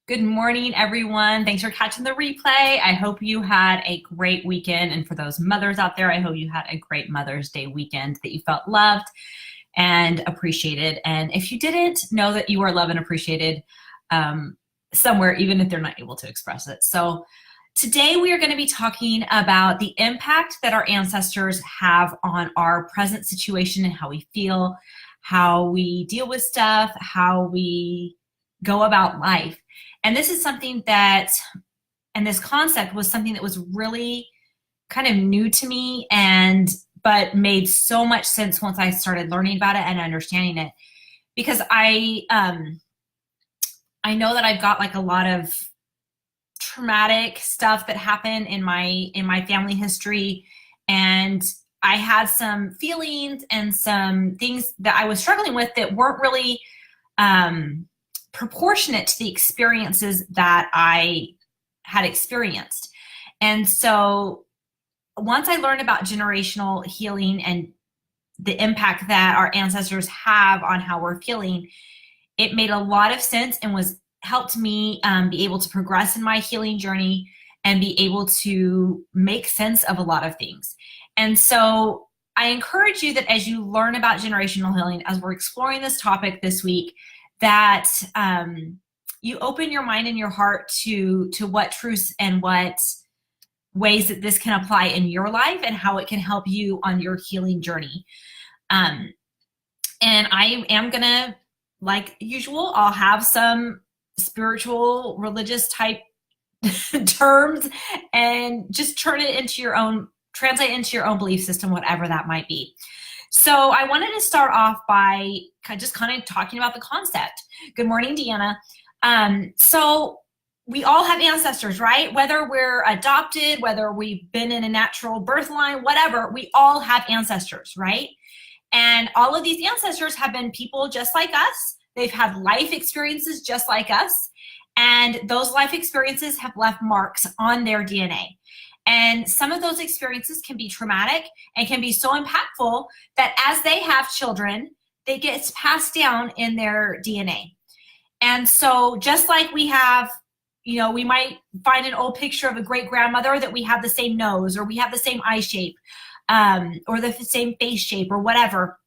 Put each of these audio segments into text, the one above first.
Good morning, everyone. Thanks for catching the replay. I hope you had a great weekend. And for those mothers out there, I hope you had a great Mother's Day weekend, that you felt loved and appreciated. And if you didn't, know that you are loved and appreciated somewhere, even if they're not able to express it. So today we are going to be talking about the impact that our ancestors have on our present situation and how we feel, how we deal with stuff, how we go about life. And this is something that, and this concept was something that was really kind of new to me, but made so much sense once I started learning about it and understanding it. Because I know that I've got like a lot of traumatic stuff that happened in my family history, and I had some feelings and some things that I was struggling with that weren't really proportionate to the experiences that I had experienced. And so once I learned about generational healing and the impact that our ancestors have on how we're feeling, it made a lot of sense and helped me be able to progress in my healing journey and be able to make sense of a lot of things. And so I encourage you that as you learn about generational healing, as we're exploring this topic this week, that you open your mind and your heart to what truths and what ways that this can apply in your life and how it can help you on your healing journey. And I am gonna, like usual, I'll have some spiritual, religious type terms and just translate it into your own belief system, whatever that might be. So I wanted to start off by just kind of talking about the concept. Good morning, Deanna. So we all have ancestors, right? Whether we're adopted, whether we've been in a natural birth line, whatever, we all have ancestors, right? And all of these ancestors have been people just like us. They've had life experiences just like us. And those life experiences have left marks on their DNA. And some of those experiences can be traumatic and can be so impactful that as they have children, they get passed down in their DNA. And so just like we have, we might find an old picture of a great grandmother that we have the same nose, or we have the same eye shape, or the same face shape, or whatever.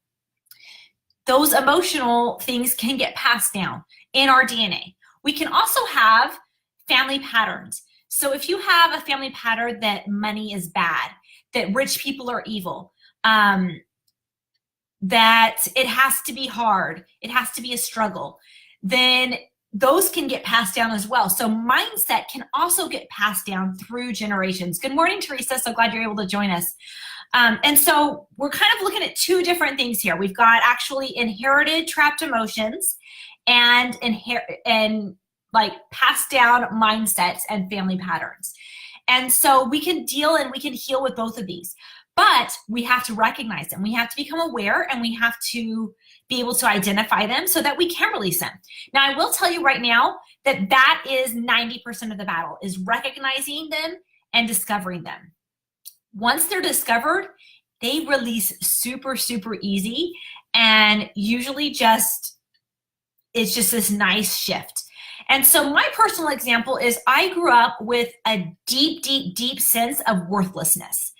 Those emotional things can get passed down in our DNA. We can also have family patterns. So if you have a family pattern that money is bad, that rich people are evil, that it has to be hard, it has to be a struggle, then those can get passed down as well. So mindset can also get passed down through generations. Good morning, Teresa. So glad you're able to join us. And so we're kind of looking at two different things here. We've got actually inherited trapped emotions and like passed down mindsets and family patterns. And so we can deal and we can heal with both of these, but we have to recognize them. We have to become aware, and we have to be able to identify them so that we can release them. Now, I will tell you right now that is 90% of the battle, is recognizing them and discovering them. Once they're discovered, they release super, super easy, and usually it's just this nice shift. And so my personal example is I grew up with a deep, deep, deep sense of worthlessness.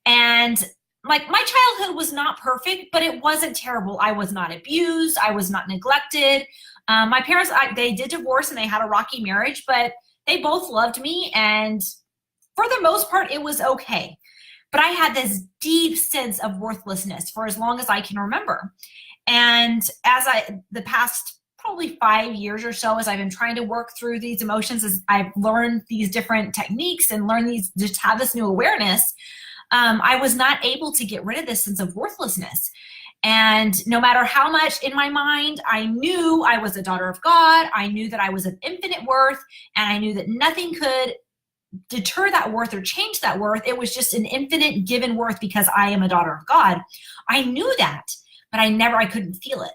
And like, my childhood was not perfect, but it wasn't terrible. I was not abused. I was not neglected. My parents, they did divorce and they had a rocky marriage, but they both loved me. And for the most part, it was okay. But I had this deep sense of worthlessness for as long as I can remember. And the past probably 5 years or so, as I've been trying to work through these emotions, as I've learned these different techniques and just have this new awareness, I was not able to get rid of this sense of worthlessness. And no matter how much in my mind I knew I was a daughter of God, I knew that I was of infinite worth, and I knew that nothing could deter that worth or change that worth. It was just an infinite given worth because I am a daughter of God. I knew that, but I couldn't feel it.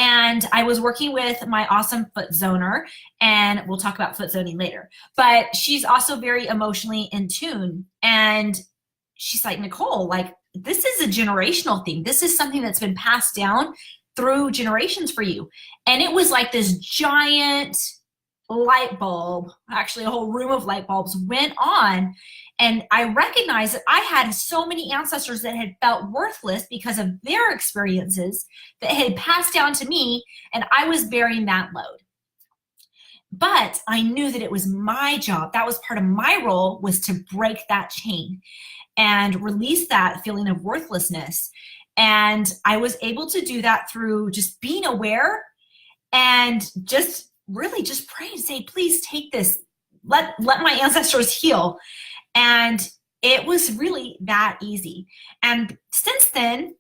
And I was working with my awesome foot zoner, and we'll talk about foot zoning later, but she's also very emotionally in tune. And she's like, Nicole, like, this is a generational thing. This is something that's been passed down through generations for you. And it was like this giant light bulb, actually a whole room of light bulbs went on. And I recognized that I had so many ancestors that had felt worthless because of their experiences that had passed down to me, and I was bearing that load. But I knew that it was my job. That was part of my role, was to break that chain and release that feeling of worthlessness. And I was able to do that through just being aware and just really just pray and say, please take this, let my ancestors heal. And it was really that easy. And since then,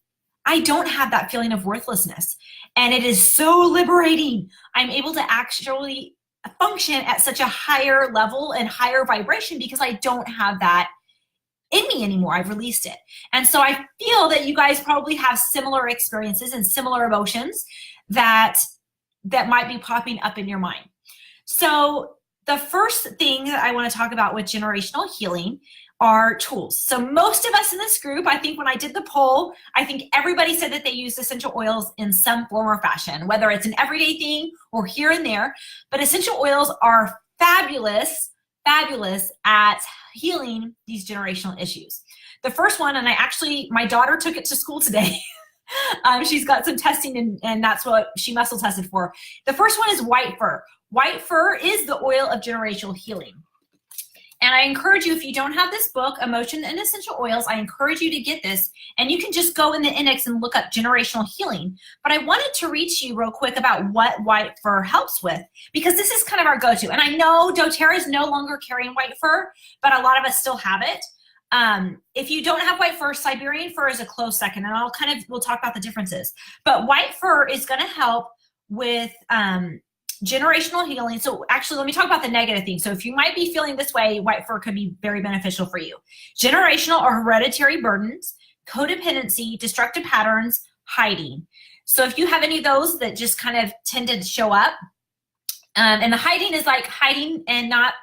I don't have that feeling of worthlessness. And it is so liberating. I'm able to actually function at such a higher level and higher vibration because I don't have that in me anymore. I've released it. And so I feel that you guys probably have similar experiences and similar emotions that might be popping up in your mind. So the first thing that I want to talk about with generational healing are tools. So most of us in this group, I think when I did the poll, I think everybody said that they use essential oils in some form or fashion, whether it's an everyday thing or here and there. But essential oils are fabulous at healing these generational issues. The first one, and my daughter took it to school today. She's got some testing and that's what she muscle tested for. The first one is white fur. White fur is the oil of generational healing. And I encourage you, if you don't have this book, Emotion and Essential Oils, I encourage you to get this. And you can just go in the index and look up generational healing. But I wanted to reach you real quick about what white fur helps with, because this is kind of our go-to. And I know doTERRA is no longer carrying white fur, but a lot of us still have it. If you don't have white fur, Siberian fur is a close second, and we'll talk about the differences. But white fur is going to help with generational healing. So actually, let me talk about the negative things. So if you might be feeling this way, white fur could be very beneficial for you. Generational or hereditary burdens, codependency, destructive patterns, hiding. So if you have any of those that just kind of tend to show up, and the hiding is like hiding and not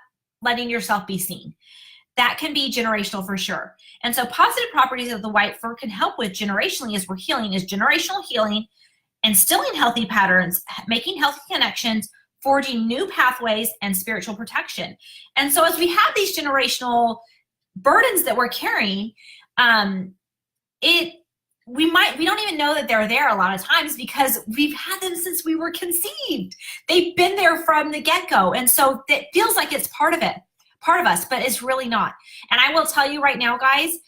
letting yourself be seen. That can be generational for sure. And so positive properties of the white fur can help with generationally as we're healing is generational healing, instilling healthy patterns, making healthy connections, forging new pathways, and spiritual protection. And so as we have these generational burdens that we're carrying, we don't even know that they're there a lot of times because we've had them since we were conceived. They've been there from the get-go. And so it feels like it's part of us, but it's really not. And I will tell you right now, guys,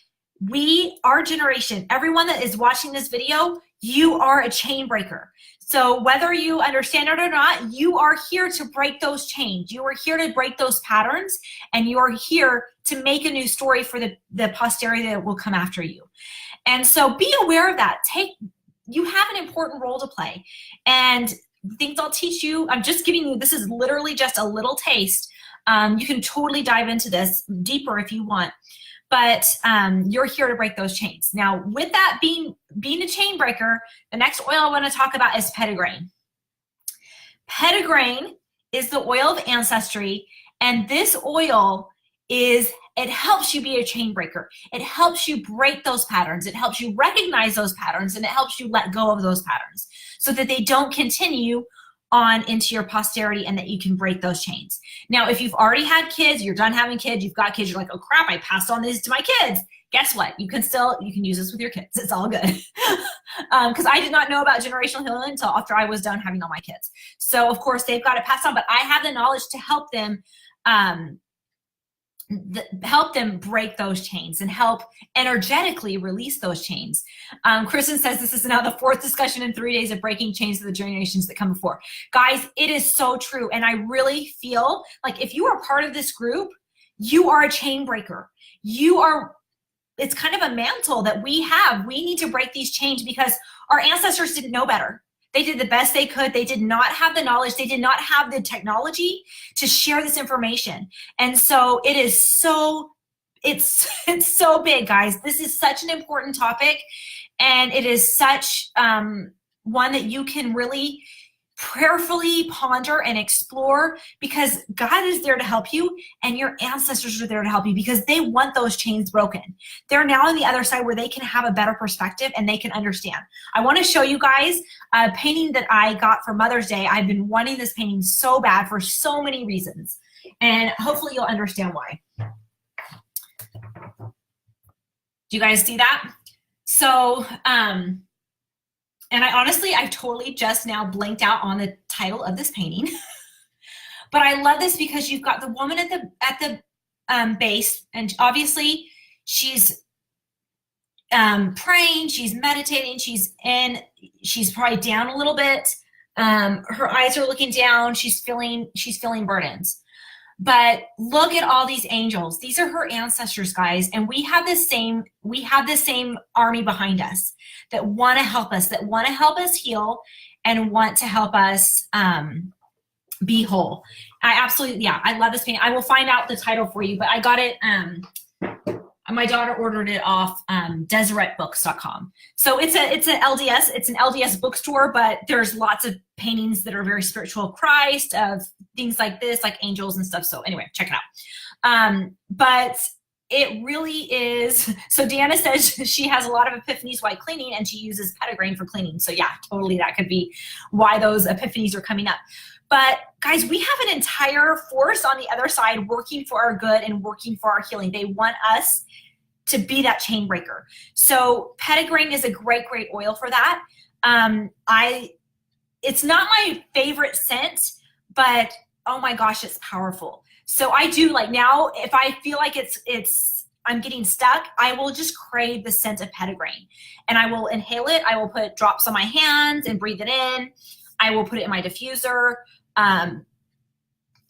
our generation, everyone that is watching this video, you are a chain breaker. So whether you understand it or not, you are here to break those chains. You are here to break those patterns, and you are here to make a new story for the posterity that will come after you. And so be aware of that. You have an important role to play. And things I'll teach you, I'm just giving you, this is literally just a little taste. You can totally dive into this deeper if you want, but you're here to break those chains. Now, with that being a chain breaker, the next oil I want to talk about is petitgrain. Petitgrain is the oil of ancestry, and this oil it helps you be a chain breaker. It helps you break those patterns. It helps you recognize those patterns, and it helps you let go of those patterns so that they don't continue on into your posterity and that you can break those chains. Now, if you've already had kids, you're done having kids, you've got kids, you're like, oh crap, I passed on this to my kids. Guess what? You can use this with your kids. It's all good. Because I did not know about generational healing until after I was done having all my kids. So of course they've got to pass on, but I have the knowledge to help them break those chains and help energetically release those chains. Kristen says this is now the 4th discussion in 3 days of breaking chains of the generations that come before. Guys, it is so true. And I really feel like if you are part of this group, you are a chain breaker. It's kind of a mantle that we have. We need to break these chains because our ancestors didn't know better. They did the best they could. They did not have the knowledge. They did not have the technology to share this information. And so it's so big, guys. This is such an important topic. And it is such one that you can really prayerfully ponder and explore, because God is there to help you and your ancestors are there to help you because they want those chains broken. They're now on the other side where they can have a better perspective and they can understand. I want to show you guys a painting that I got for Mother's Day. I've been wanting this painting so bad for so many reasons, and hopefully you'll understand why. Do you guys see that? So, and I totally just now blanked out on the title of this painting. But I love this because you've got the woman at the base, and obviously she's praying, she's meditating, she's probably down a little bit. Her eyes are looking down, she's feeling burdens. But look at all these angels. These are her ancestors, guys. And we have the same army behind us that want to help us heal and want to help us be whole. I love this painting. I will find out the title for you, but I got it. My daughter ordered it off DeseretBooks.com. So it's an LDS bookstore, but there's lots of paintings that are very spiritual of Christ, of things like this, like angels and stuff. So anyway, check it out. But it really is. So Deanna says she has a lot of epiphanies while cleaning and she uses Petitgrain for cleaning. So yeah, totally, that could be why those epiphanies are coming up. But guys, we have an entire force on the other side working for our good and working for our healing. They want us to be that chain breaker. So Petitgrain is a great oil for that. It's not my favorite scent, but oh my gosh, it's powerful. So I do, like, now if I feel like I'm getting stuck, I will just crave the scent of Petitgrain, and I will inhale it. I will put drops on my hands and breathe it in. I will put it in my diffuser. And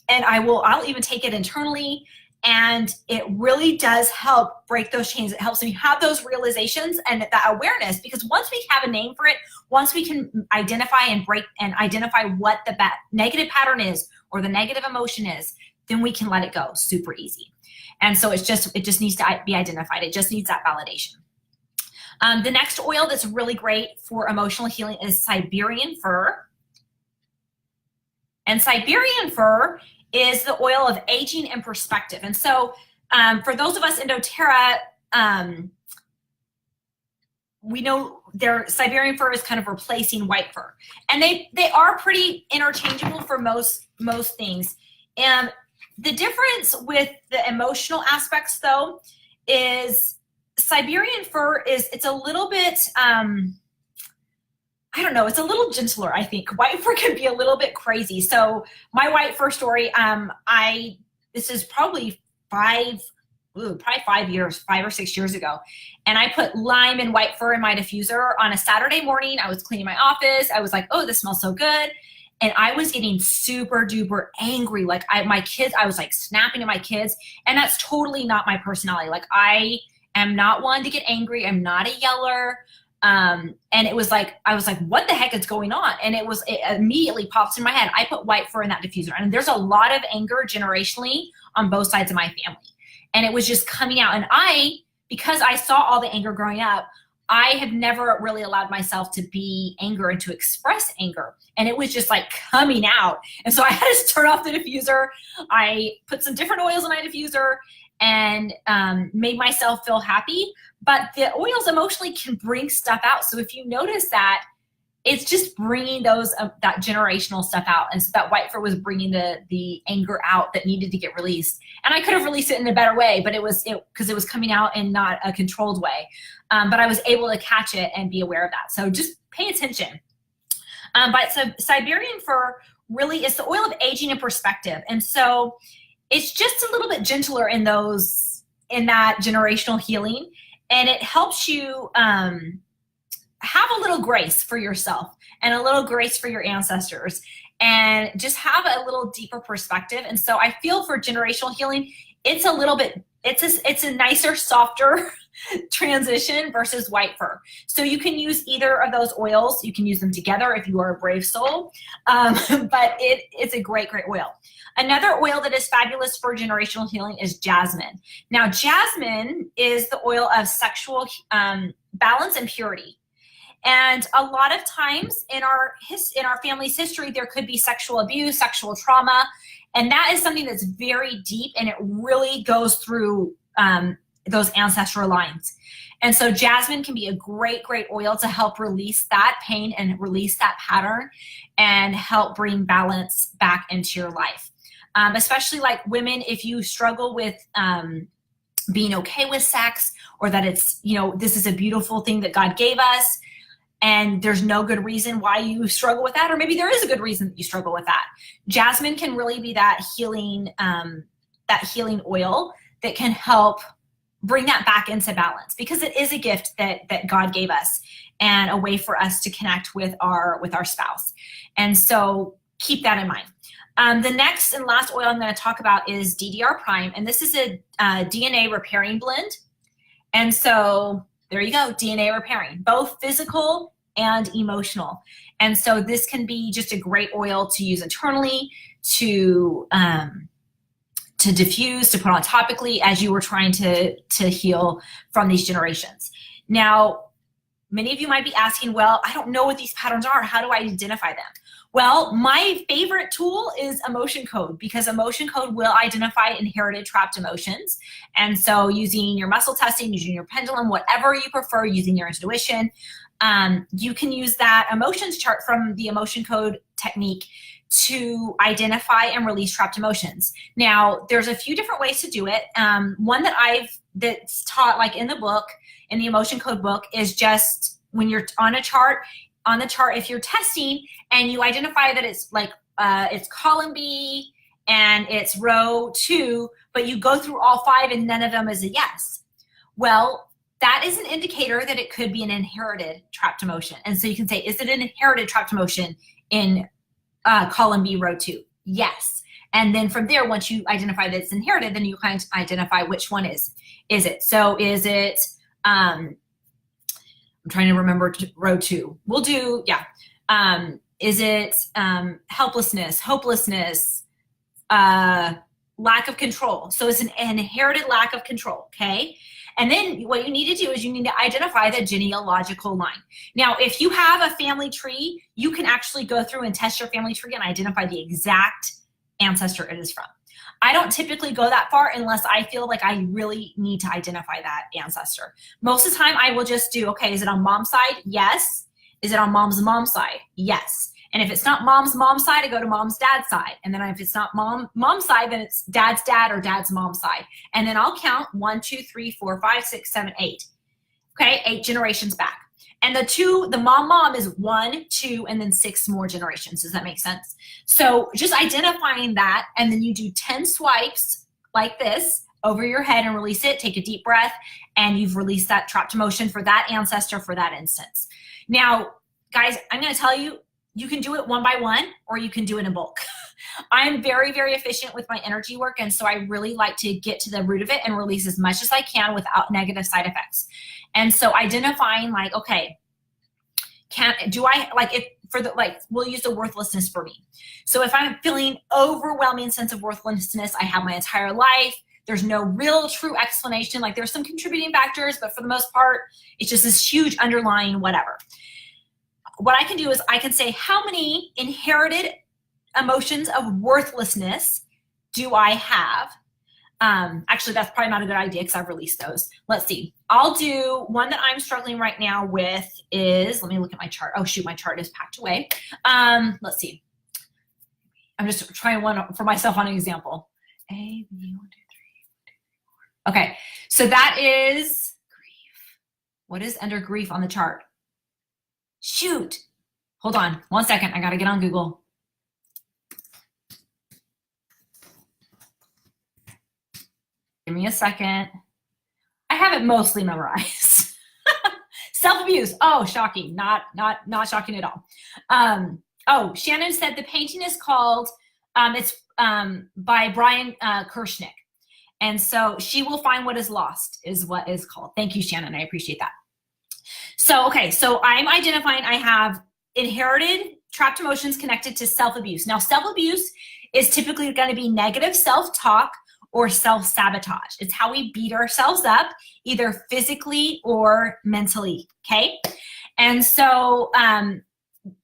I'll even take it internally, and it really does help break those chains. It helps me have those realizations and that awareness, because once we have a name for it, once we can identify and break and identify what the negative pattern is or the negative emotion is, then we can let it go super easy. And so it just needs to be identified. It just needs that validation. The next oil that's really great for emotional healing is Siberian fir. And Siberian fir is the oil of aging and perspective. And so for those of us in doTERRA, we know Siberian fir is kind of replacing white fir. And they are pretty interchangeable for most things. And the difference with the emotional aspects, though, is Siberian fir it's a little bit, I don't know, it's a little gentler, I think. White fir can be a little bit crazy. So my white fir story, this is probably 5 or 6 years ago. And I put lime and white fir in my diffuser on a Saturday morning. I was cleaning my office. I was like, oh, this smells so good. And I was getting super duper angry. Like I was like snapping at my kids. And that's totally not my personality. Like I am not one to get angry. I'm not a yeller. And it was like, I was like, what the heck is going on? And it immediately pops in my head. I put white fir in that diffuser, and there's a lot of anger generationally on both sides of my family. And it was just coming out. And because I saw all the anger growing up, I have never really allowed myself to be anger and to express anger. And it was just like coming out. And so I had to turn off the diffuser. I put some different oils in my diffuser and made myself feel happy. But the oils emotionally can bring stuff out. So if you notice that, it's just bringing that generational stuff out. And so that white fir was bringing the anger out that needed to get released. And I could have released it in a better way, but because it was coming out in not a controlled way. But I was able to catch it and be aware of that. So just pay attention. But so Siberian fir really is the oil of aging and perspective. And so it's just a little bit gentler in that generational healing. And it helps you have a little grace for yourself and a little grace for your ancestors and just have a little deeper perspective. And so I feel for generational healing, it's a nicer, softer transition versus white fir. So you can use either of those oils. You can use them together if you are a brave soul, but it's a great oil. Another oil that is fabulous for generational healing is jasmine. Now, jasmine is the oil of sexual balance and purity. And a lot of times in our family's history, there could be sexual abuse, sexual trauma, and that is something that's very deep, and it really goes through those ancestral lines. And so jasmine can be a great, great oil to help release that pain and release that pattern and help bring balance back into your life. Especially like women, if you struggle with being okay with sex, or that it's, this is a beautiful thing that God gave us, and there's no good reason why you struggle with that, or maybe there is a good reason that you struggle with that. Jasmine can really be that healing oil that can help bring that back into balance, because it is a gift that God gave us and a way for us to connect with our spouse. And so keep that in mind. The next and last oil I'm going to talk about is DDR Prime, and this is a DNA repairing blend. And so there you go, DNA repairing, both physical and emotional. And so this can be just a great oil to use internally, to diffuse, to put on topically as you were trying to heal from these generations. Now, many of you might be asking, well, I don't know what these patterns are. How do I identify them? Well, my favorite tool is Emotion Code, because Emotion Code will identify inherited trapped emotions. And so using your muscle testing, using your pendulum, whatever you prefer, using your intuition, you can use that emotions chart from the Emotion Code technique to identify and release trapped emotions. Now, there's a few different ways to do it. One that's taught like in the book, in the Emotion Code book, is just when you're on the chart, if you're testing and you identify that it's like, it's column B and it's row 2, but you go through all 5 and none of them is a yes. Well, that is an indicator that it could be an inherited trapped emotion. And so you can say, is it an inherited trapped emotion in column B, row 2? Yes. And then from there, once you identify that it's inherited, then you kind of identify which one is it. So is it, I'm trying to remember row 2. We'll do, yeah. Is it helplessness, hopelessness, lack of control? So it's an inherited lack of control, okay? And then what you need to do is you need to identify the genealogical line. Now, if you have a family tree, you can actually go through and test your family tree and identify the exact ancestor it is from. I don't typically go that far unless I feel like I really need to identify that ancestor. Most of the time I will just do, okay, is it on mom's side? Yes. Is it on mom's side? Yes. And if it's not mom's side, I go to mom's dad's side. And then if it's not mom's side, then it's dad's dad or dad's mom's side. And then I'll count 1, 2, 3, 4, 5, 6, 7, 8. Okay, 8 generations back. And the mom is 1, 2, and then 6 more generations. Does that make sense? So just identifying that, and then you do 10 swipes like this over your head and release it. Take a deep breath, and you've released that trapped emotion for that ancestor for that instance. Now, guys, I'm going to tell you, you can do it one by one, or you can do it in bulk. I'm very, very efficient with my energy work, and so I really like to get to the root of it and release as much as I can without negative side effects. And so identifying like, okay, we'll use the worthlessness for me. So if I'm feeling overwhelming sense of worthlessness, I have my entire life, there's no real true explanation, like there's some contributing factors, but for the most part, it's just this huge underlying whatever. What I can do is I can say, how many inherited emotions of worthlessness do I have? Actually, that's probably not a good idea because I've released those. Let's see. I'll do one that I'm struggling right now with is, let me look at my chart. Oh shoot, my chart is packed away. Let's see. I'm just trying one for myself on an example. A, B, 1, 2, 3, 1, 2, 3, 4. Okay, so that is grief. What is under grief on the chart? Shoot. Hold on 1 second. I got to get on Google. Give me a second. I have it mostly memorized. Self-abuse. Oh, shocking. Not shocking at all. Oh, Shannon said the painting is called, it's by Brian Kirschnick. And so She Will Find What Is Lost is what is called. Thank you, Shannon. I appreciate that. So, okay, so I'm identifying I have inherited trapped emotions connected to self-abuse. Now, self-abuse is typically going to be negative self-talk or self-sabotage. It's how we beat ourselves up, either physically or mentally, okay? And so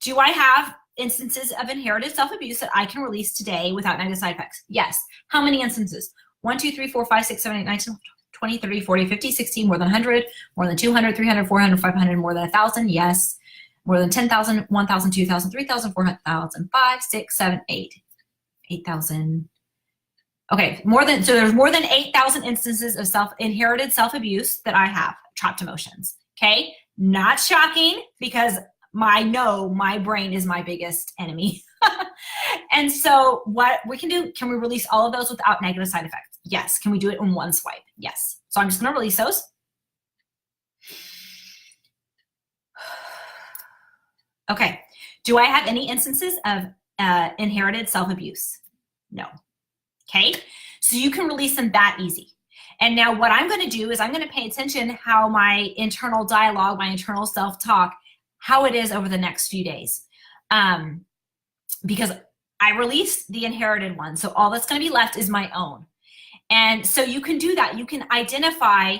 do I have instances of inherited self-abuse that I can release today without negative side effects? Yes. How many instances? 1, 2, 3, 4, 5, 6, 7, 8, 9, 10, 20, 30, 40, 50, 60, more than 100, more than 200, 300, 400, 500, more than 1,000? Yes. More than 10,000, 1,000, 2,000, 3,000, 4,000, 5, 6, 7, 8, 8,000. Okay, so there's more than 8,000 instances of inherited self-abuse that I have trapped emotions. Okay, not shocking because my brain is my biggest enemy. And so what we can do, can we release all of those without negative side effects? Yes. Can we do it in one swipe? Yes. So I'm just going to release those. Okay. Do I have any instances of inherited self-abuse? No. Okay. So you can release them that easy. And now what I'm going to do is I'm going to pay attention how my internal dialogue, my internal self-talk, how it is over the next few days. Because I released the inherited one. So all that's going to be left is my own. And so you can do that. You can identify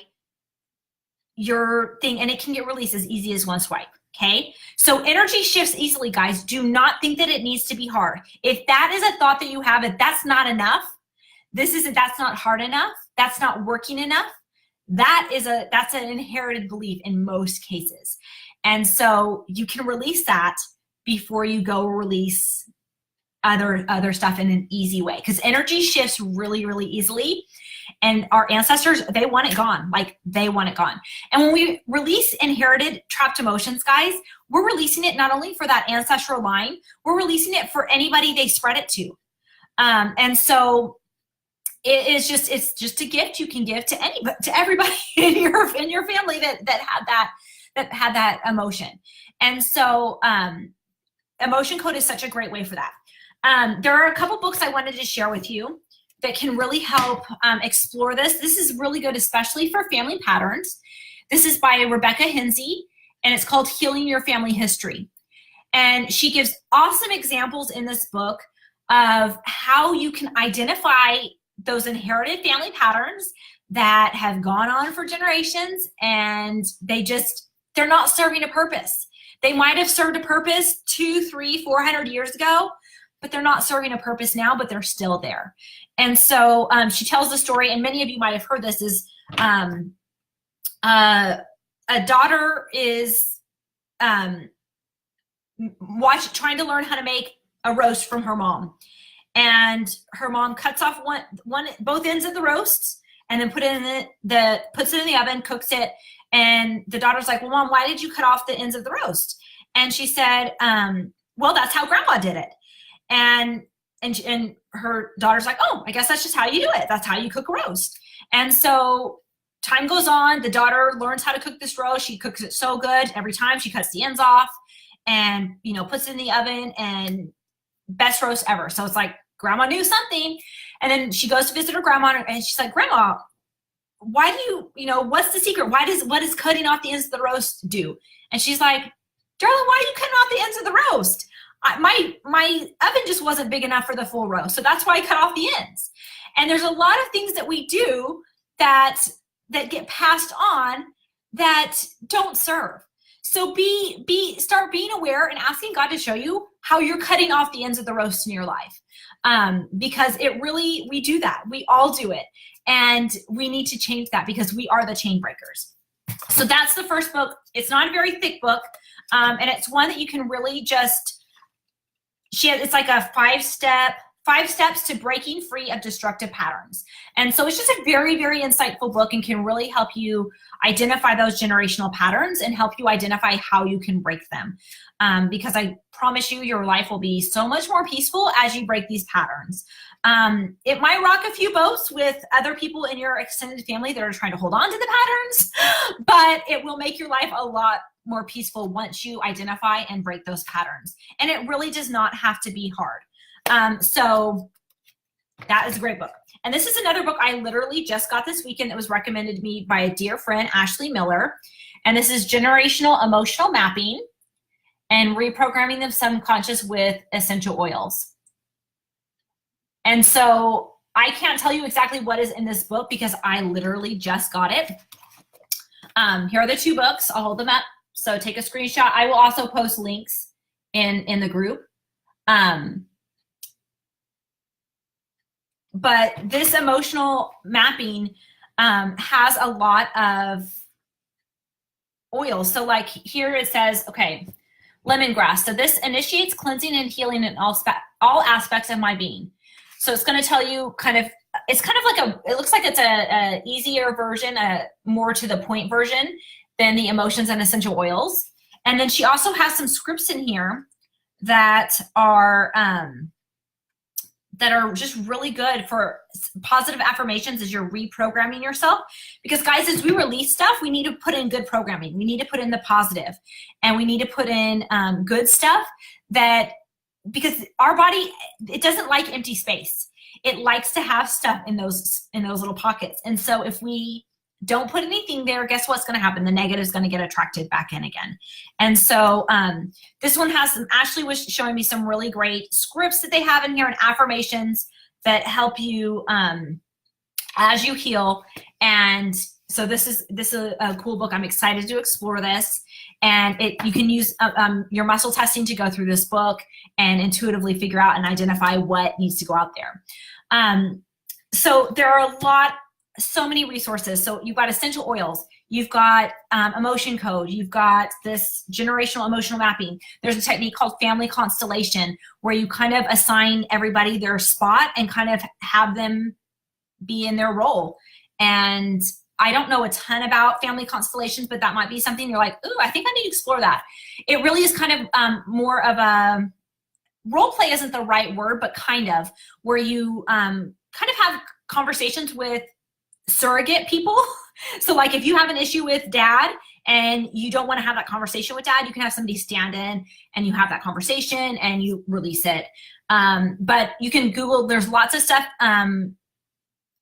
your thing and it can get released as easy as one swipe. Okay. So energy shifts easily, guys. Do not think that it needs to be hard. If that is a thought that you have, if that's not enough, that's not hard enough, that's not working enough, that's an inherited belief in most cases. And so you can release that before you go release other stuff in an easy way, because energy shifts really, really easily. And our ancestors, they want it gone. Like they want it gone. And when we release inherited trapped emotions, guys, we're releasing it not only for that ancestral line, we're releasing it for anybody they spread it to. And so it's just a gift you can give to anybody, to everybody in your family that had that emotion. And so emotion code is such a great way for that. There are a couple books I wanted to share with you that can really help explore this. This is really good, especially for family patterns. This is by Rebecca Hinze, and it's called Healing Your Family History. And she gives awesome examples in this book of how you can identify those inherited family patterns that have gone on for generations, and they're not serving a purpose. They might have served a purpose 200, 300, 400 years ago, but they're not serving a purpose now, but they're still there. And so she tells the story, and many of you might have heard this, is a daughter is trying to learn how to make a roast from her mom. And her mom cuts off both ends of the roast and then puts it in the oven, cooks it. And the daughter's like, well, Mom, why did you cut off the ends of the roast? And she said, well, that's how Grandma did it. And her daughter's like, oh, I guess that's just how you do it. That's how you cook a roast. And so time goes on. The daughter learns how to cook this roast. She cooks it so good. Every time she cuts the ends off and, puts it in the oven, and best roast ever. So it's like, Grandma knew something. And then she goes to visit her grandma, and she's like, Grandma, why do what's the secret? What does cutting off the ends of the roast do? And she's like, darling, why are you cutting off the ends of the roast? My oven just wasn't big enough for the full roast. So that's why I cut off the ends. And there's a lot of things that we do that get passed on that don't serve. So start being aware and asking God to show you how you're cutting off the ends of the roast in your life. Because we do that. We all do it. And we need to change that because we are the chain breakers. So that's the first book. It's not a very thick book. And it's one that you can really it's like a 5 steps to breaking free of destructive patterns. And so it's just a very, very insightful book and can really help you identify those generational patterns and help you identify how you can break them. Because I promise you, your life will be so much more peaceful as you break these patterns. It might rock a few boats with other people in your extended family that are trying to hold on to the patterns, but it will make your life a lot more peaceful once you identify and break those patterns. And it really does not have to be hard. So that is a great book. And this is another book I literally just got this weekend that was recommended to me by a dear friend, Ashley Miller. And this is Generational Emotional Mapping and Reprogramming the Subconscious with Essential Oils. And so I can't tell you exactly what is in this book because I literally just got it. Here are the 2 books. I'll hold them up So take a screenshot. I will also post links in the group. But this emotional mapping has a lot of oils. So like here it says, okay, lemongrass. So this initiates cleansing and healing in all aspects of my being. So it's going to tell you kind of, it's kind of like it looks like it's a easier version, a more to the point version than the emotions and essential oils. And then she also has some scripts in here that are just really good for positive affirmations as you're reprogramming yourself. Because guys, as we release stuff, we need to put in good programming. We need to put in the positive, and we need to put in good stuff because our body, it doesn't like empty space. It likes to have stuff in those little pockets. And so if we don't put anything there, guess what's going to happen? The negative is going to get attracted back in again. And so this one has some, Ashley was showing me some really great scripts that they have in here and affirmations that help you as you heal. And so this is a cool book. I'm excited to explore this. And you can use your muscle testing to go through this book and intuitively figure out and identify what needs to go out there. So there are so many resources. So you've got essential oils, you've got emotion code, you've got this generational emotional mapping. There's a technique called family constellation where you kind of assign everybody their spot and kind of have them be in their role. And I don't know a ton about family constellations, but that might be something you're like, ooh, I think I need to explore that. It really is kind of more of a role play isn't the right word, but kind of where you kind of have conversations with surrogate people. So like if you have an issue with dad and you don't want to have that conversation with dad, you can have somebody stand in and you have that conversation and you release it. But you can Google, there's lots of stuff on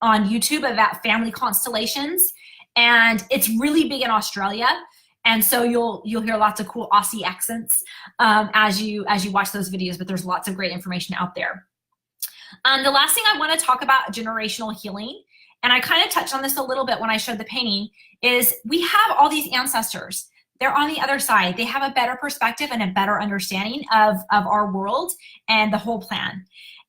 YouTube about family constellations, and it's really big in Australia. And so you'll hear lots of cool Aussie accents as you watch those videos, but there's lots of great information out there. The last thing I want to talk about generational healing, and I kind of touched on this a little bit when I showed the painting, is we have all these ancestors. They're on the other side. They have a better perspective and a better understanding of our world and the whole plan.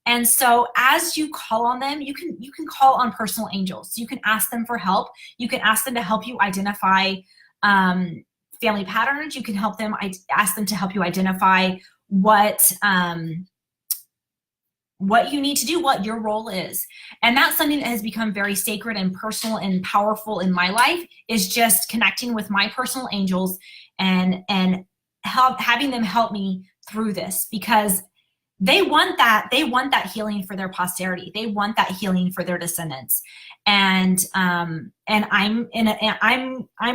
And so as you call on them, you can call on personal angels. You can ask them for help. You can ask them to help you identify family patterns. You can ask them to help you identify what you need to do, what your role is. And that's something that has become very sacred and personal and powerful in my life, is just connecting with my personal angels and having them help me through this, because they want that healing for their posterity. They want that healing for their descendants. And I'm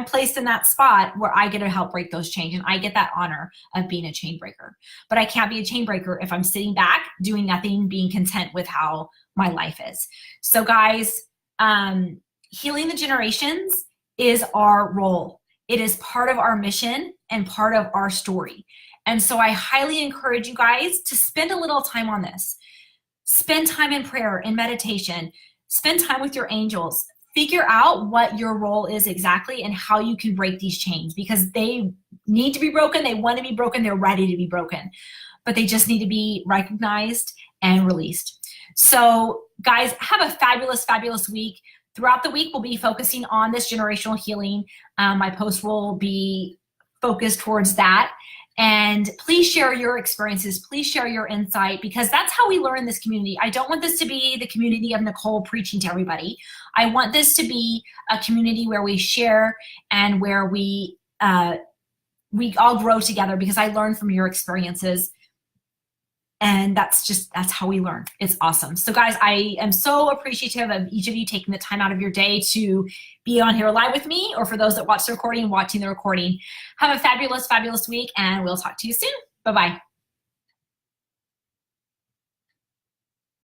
placed in that spot where I get to help break those chains, and I get that honor of being a chain breaker. But I can't be a chain breaker if I'm sitting back doing nothing, being content with how my life is. So guys, healing the generations is our role. It is part of our mission and part of our story. And so I highly encourage you guys to spend a little time on this. Spend time in prayer, in meditation. Spend time with your angels. Figure out what your role is exactly and how you can break these chains, because they need to be broken. They want to be broken. They're ready to be broken, but they just need to be recognized and released. So guys, have a fabulous, fabulous week. Throughout the week, we'll be focusing on this generational healing. My post will be focused towards that. And please share your experiences. Please share your insight, because that's how we learn in this community. I don't want this to be the community of Nicole preaching to everybody. I want this to be a community where we share and where we all grow together, because I learn from your experiences. And that's how we learn. It's awesome. So guys, I am so appreciative of each of you taking the time out of your day to be on here live with me, or for those that watch the recording, watching the recording. Have a fabulous, fabulous week, and we'll talk to you soon. Bye-bye.